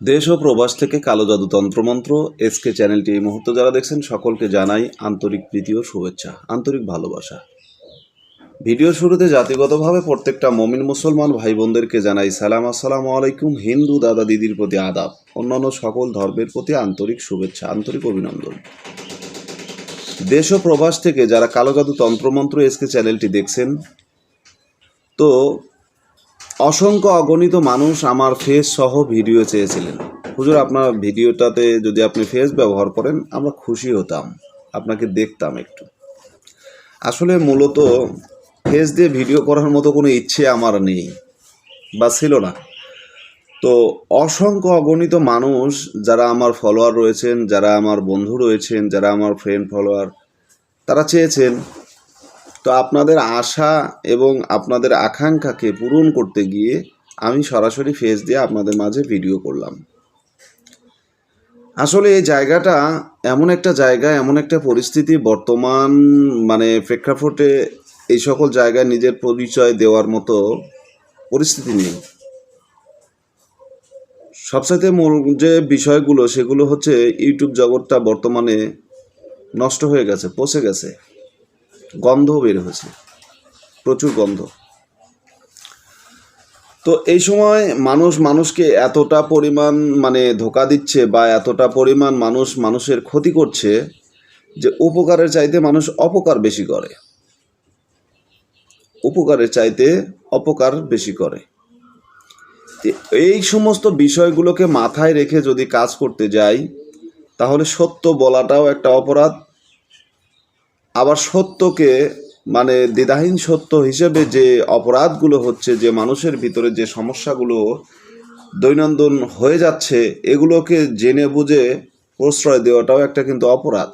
দেশ ও প্রবাস থেকে কালো জাদু তন্ত্রমন্ত্র এসকে চ্যানেলটি এই মুহূর্তে যারা দেখছেন সকলকে জানাই আন্তরিক প্রীতি ও শুভেচ্ছা, আন্তরিক ভালোবাসা। ভিডিওর শুরুতে জাতিগতভাবে প্রত্যেকটা মমিন মুসলমান ভাই বোনদেরকে জানাই সালাম, আসসালামু আলাইকুম। হিন্দু দাদা দিদির প্রতি আদাব, অন্যান্য সকল ধর্মের প্রতি আন্তরিক শুভেচ্ছা, আন্তরিক অভিনন্দন। দেশ ও প্রবাস থেকে যারা কালো জাদু তন্ত্রমন্ত্র এসকে চ্যানেলটি দেখছেন, তো অসংখ্য অগণিত মানুষ আমার ফেস সহ ভিডিও চেয়েছিলেন। হুজুর, আপনার ভিডিওটাতে যদি আপনি ফেস ব্যবহার করেন আমরা খুশি হতাম, আপনাকে দেখতাম একটু। আসলে মূলত ফেস দিয়ে ভিডিও করার মতো কোনো ইচ্ছে আমার নেই বা ছিল না। তো অসংখ্য অগণিত মানুষ যারা আমার ফলোয়ার রয়েছেন, যারা আমার বন্ধু রয়েছেন, যারা আমার ফ্রেন্ড ফলোয়ার, তারা চেয়েছেন। তো আপনাদের আশা এবং আপনাদের আকাঙ্ক্ষাকে পূরণ করতে গিয়ে আমি সরাসরি ফেস দিয়ে আপনাদের মাঝে ভিডিও করলাম। আসলে এই জায়গাটা এমন একটা জায়গা, এমন একটা পরিস্থিতি বর্তমান প্রেক্ষাপটে এই সকল জায়গায় নিজের পরিচয় দেওয়ার মতো পরিস্থিতি নেই। সবচাইতে মূল যে বিষয়গুলো সেগুলো হচ্ছে ইউটিউব জগৎটা বর্তমানে নষ্ট হয়ে গেছে, পচে গেছে, গন্ধ বের হয়েছে, প্রচুর গন্ধ। তো এই সময় মানুষকে এতটা পরিমাণ ধোঁকা দিচ্ছে বা এতটা পরিমাণ মানুষের ক্ষতি করছে যে উপকারের চাইতে মানুষ অপকার বেশি করে, উপকারের চাইতে অপকার বেশি করে। এই সমস্ত বিষয়গুলোকে মাথায় রেখে যদি কাজ করতে যাই তাহলে সত্য বলাটাও একটা অপরাধ। আবার সত্যকে দ্বিধাহীন সত্য হিসেবে যে অপরাধগুলো হচ্ছে, যে মানুষের ভিতরে যে সমস্যাগুলো দৈনন্দিন হয়ে যাচ্ছে, এগুলোকে জেনে বুঝে প্রশ্রয় দেওয়াটাও একটা কিন্তু অপরাধ।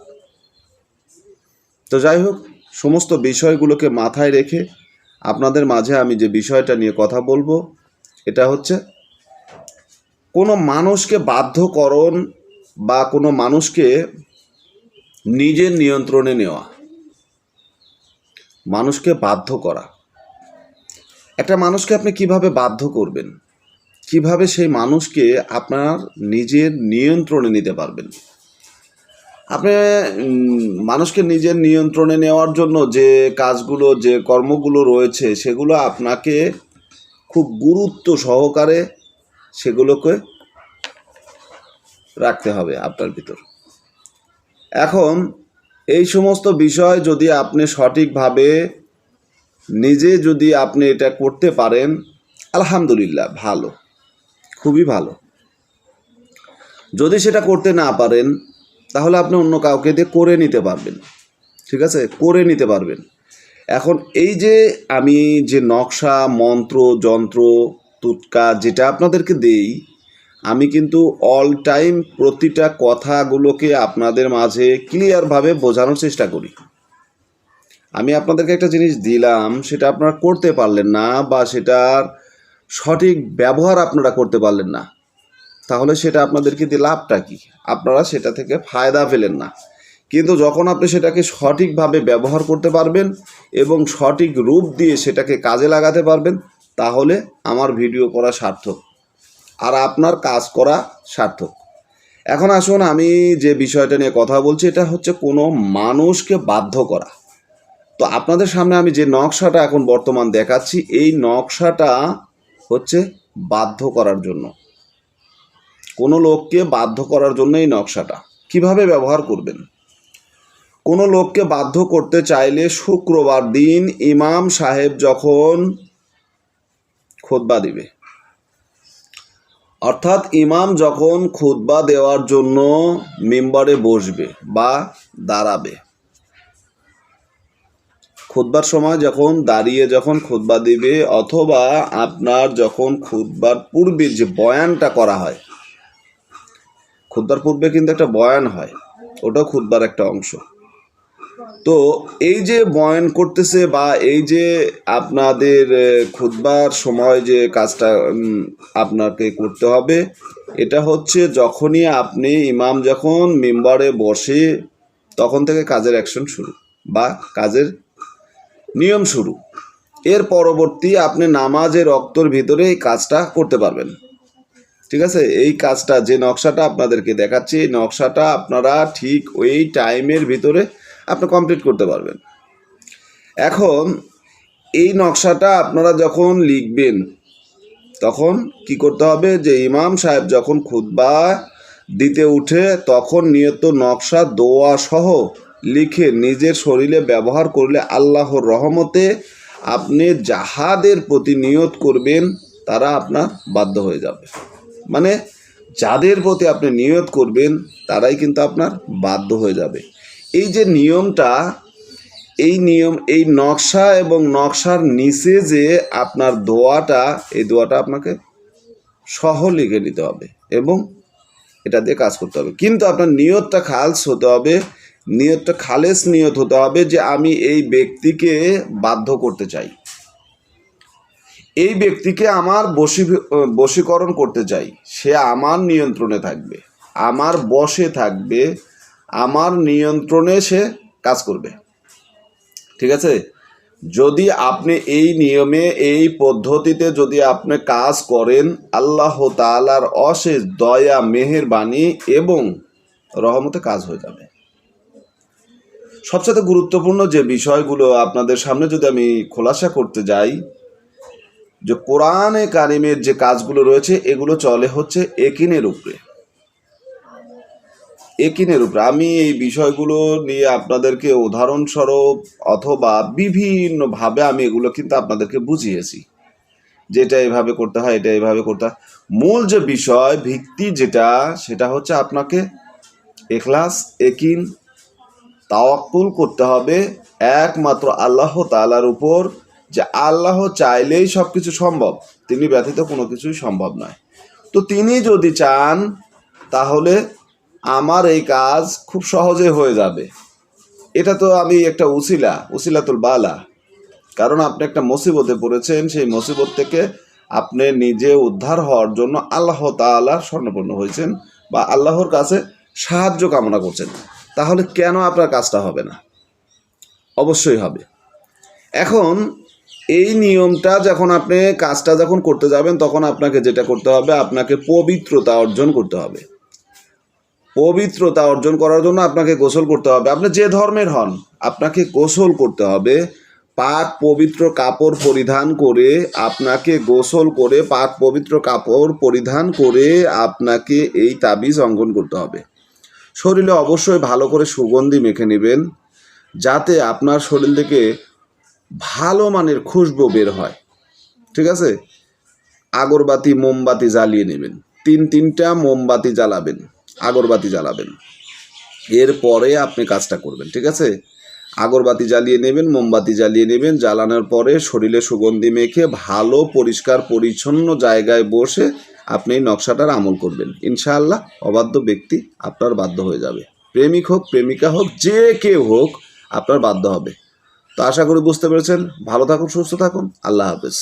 তো যাই হোক, সমস্ত বিষয়গুলোকে মাথায় রেখে আপনাদের মাঝে আমি যে বিষয়টা নিয়ে কথা বলবো, এটা হচ্ছে কোনো মানুষকে বাধ্যকরণ বা কোনো মানুষকে নিজের নিয়ন্ত্রণে নেওয়া, মানুষকে বাধ্য করা। একটা মানুষকে আপনি কিভাবে বাধ্য করবেন, কিভাবে সেই মানুষকে আপনার নিজের নিয়ন্ত্রণে নিতে পারবেন। আপনি মানুষকে নিজের নিয়ন্ত্রণে নেওয়ার জন্য যে কাজগুলো, যে কর্মগুলো রয়েছে, সেগুলো আপনাকে খুব গুরুত্ব সহকারে সেগুলোকে রাখতে হবে আপনার ভিতর। এখন এই সমস্ত বিষয় যদি আপনি সঠিকভাবে যদি আপনি এটা করতে পারেন, আলহামদুলিল্লাহ, ভালো, খুবই ভালো। যদি সেটা করতে না পারেন তাহলে আপনি অন্য কাউকে দিয়ে করে নিতে পারবেন, ঠিক আছে, করে নিতে পারবেন। এখন এই যে আমি যে নকশা, মন্ত্র, যন্ত্র, তুৎকা যেটা আপনাদেরকে দেই, আমি কিন্তু অল টাইম প্রতিটা কথাগুলোকে আপনাদের মাঝে ক্লিয়ারভাবে বোঝানোর চেষ্টা করি। আমি আপনাদেরকে একটা জিনিস দিলাম, সেটা আপনারা করতে পারলেন না বা সেটার সঠিক ব্যবহার আপনারা করতে পারলেন না, তাহলে সেটা আপনাদেরকে দিয়ে লাভটা কি? আপনারা সেটা থেকে ফায়দা পেলেন না। কিন্তু যখন আপনি সেটাকে সঠিকভাবে ব্যবহার করতে পারবেন এবং সঠিক রূপ দিয়ে সেটাকে কাজে লাগাতে পারবেন, তাহলে আমার ভিডিও করা সার্থক আর আপনার কাজ করা সার্থক। এখন আসুন, আমি যে বিষয়টা নিয়ে কথা বলছি, এটা হচ্ছে কোনো মানুষকে বাধ্য করা। তো আপনাদের সামনে আমি যে নকশাটা এখন বর্তমান দেখাচ্ছি, এই নকশাটা হচ্ছে বাধ্য করার জন্য, কোনো লোককে বাধ্য করার জন্য এই নকশাটা। কিভাবে ব্যবহার করবেন? কোনো লোককে বাধ্য করতে চাইলে শুক্রবার দিন ইমাম সাহেব যখন খুতবা দিবে, অর্থাৎ ইমাম যখন খুতবা দেওয়ার জন্য মিম্বরে বসবে বা দাঁড়াবে, খুতবার সময় যখন দাঁড়িয়ে যখন খুতবা দিবে, অথবা আপনার যখন খুতবার পূর্বে যে বয়ানটা করা হয়, খুতবার পূর্বে কিন্তু একটা বয়ান হয়, ওটাও খুতবার একটা অংশ। তো এই যে বয়ান করতেছে বা এই যে আপনাদের খুতবার সময় যে কাজটা আপনাকে করতে হবে, এটা হচ্ছে যখনই আপনি ইমাম যখন মিম্বরে বসে তখন থেকে কাজের অ্যাকশন শুরু বা কাজের নিয়ম শুরু। এর পরবর্তী আপনি নামাজের রক্তর ভিতরে এই কাজটা করতে পারবেন। ঠিক আছে? এই কাজটা, যে নকশাটা আপনাদেরকে দেখাচ্ছি, এই নকশাটা আপনারা ঠিক ওই টাইমের ভিতরে আপনি কমপ্লিট করতে পারবেন। এখন এই নকশাটা আপনারা যখন লিখবেন তখন কি করতে হবে, যে ইমাম সাহেব যখন খুতবা দিতে উঠে তখন নিয়ত নকশা দোয়া সহ লিখে নিজের শরীরে ব্যবহার করলে আল্লাহর রহমতে আপনি যাহাদের প্রতি নিয়ত করবেন তারা আপনার বাধ্য হয়ে যাবে। মানে যাদের প্রতি আপনি নিয়ত করবেন তারাই কিন্তু আপনার বাধ্য হয়ে যাবে। এই যে নিয়মটা, এই নকশা এবং নকশার নিচে যে আপনার দোয়াটা, এই দোয়াটা আপনাকে সহ লিখে নিতে হবে এবং এটা দিয়ে কাজ করতে হবে। কিন্তু আপনার নিয়তটা খালস হতে হবে, নিয়তটা খালেস নিয়ত হতে হবে যে আমি এই ব্যক্তিকে বাধ্য করতে চাই, এই ব্যক্তিকে আমার বশীকরণ করতে চাই, সে আমার নিয়ন্ত্রণে থাকবে, আমার বশে থাকবে, আমার নিয়ন্ত্রণে সে কাজ করবে। ঠিক আছে? যদি আপনি এই নিয়মে, এই পদ্ধতিতে যদি আপনি কাজ করেন, আল্লাহ তাআলার অশেষ দয়া, মেহেরবানি এবং রহমতে কাজ হয়ে যাবে। সবচেয়ে গুরুত্বপূর্ণ যে বিষয়গুলো আপনাদের সামনে যদি আমি খোলাসা করতে যাই, যে কোরআনে কারিমের যে কাজগুলো রয়েছে এগুলো চলে হচ্ছে একিনের উপরে। আমি এই বিষয়গুলো নিয়ে আপনাদেরকে উদাহরণস্বরূপ অথবা বিভিন্নভাবে আমি এগুলো কিন্তু আপনাদেরকে বুঝিয়েছি, যে এটা এভাবে করতে হয়, এটা এভাবে করতে হয়। মূল যে বিষয়, ভিত্তি যেটা, সেটা হচ্ছে আপনাকে ইখলাস, একিন, তাওয়াক্কুল করতে হবে একমাত্র আল্লাহ তাআলার উপর, যে আল্লাহ চাইলেই সব কিছু সম্ভব, তিনি ব্যতীত কোনো কিছুই সম্ভব নয়। তো তিনি যদি চান তাহলে আমার এই কাজ খুব সহজে হয়ে যাবে। এটা তো আমি একটা উসিলাতুল বালা, কারণ আপনি একটা মুসিবতে পড়েছেন, সেই মুসিবত থেকে আপনি নিজে উদ্ধার হওয়ার জন্য আল্লাহ তাআলার শরণাপন্ন হয়েছেন বা আল্লাহর কাছে সাহায্য কামনা করছেন। তাহলে কেন আপনার কাজটা হবে না? অবশ্যই হবে। এখন এই নিয়মটা যখন আপনি কাজটা যখন করতে যাবেন, তখন আপনাকে যেটা করতে হবে, আপনাকে পবিত্রতা অর্জন করতে হবে। পবিত্রতা অর্জন করার জন্য আপনাকে গোসল করতে হবে। আপনি যে ধর্মের হন, আপনাকে গোসল করতে হবে। পাক পবিত্র কাপড় পরিধান করে আপনাকে গোসল করে, পাক পবিত্র কাপড় পরিধান করে আপনাকে এই তাবিজ অঙ্কন করতে হবে। শরীরে অবশ্যই ভালো করে সুগন্ধি মেখে নেবেন, যাতে আপনার শরীর থেকে ভালো মানের খুশবু বের হয়। ঠিক আছে? আগরবাতি, মোমবাতি জ্বালিয়ে নেবেন, তিনটা মোমবাতি জ্বালাবেন, আগরবাতি জ্বালাবেন, এরপরে আপনি কাজটা করবেন। ঠিক আছে? আগরবাতি জ্বালিয়ে নেবেন, মোমবাতি জ্বালিয়ে নেবেন, জ্বালানোর পরে শরীরে সুগন্ধি মেখে ভালো পরিষ্কার পরিচ্ছন্ন জায়গায় বসে আপনি নকশাটার আমল করবেন। ইনশাআল্লাহ অবাধ্য ব্যক্তি আপনার বাধ্য হয়ে যাবে। প্রেমিক হোক, প্রেমিকা হোক, যে কেউ হোক, আপনার বাধ্য হবে। তো আশা করি বুঝতে পেরেছেন। ভালো থাকুন, সুস্থ থাকুন। আল্লাহ হাফেজ।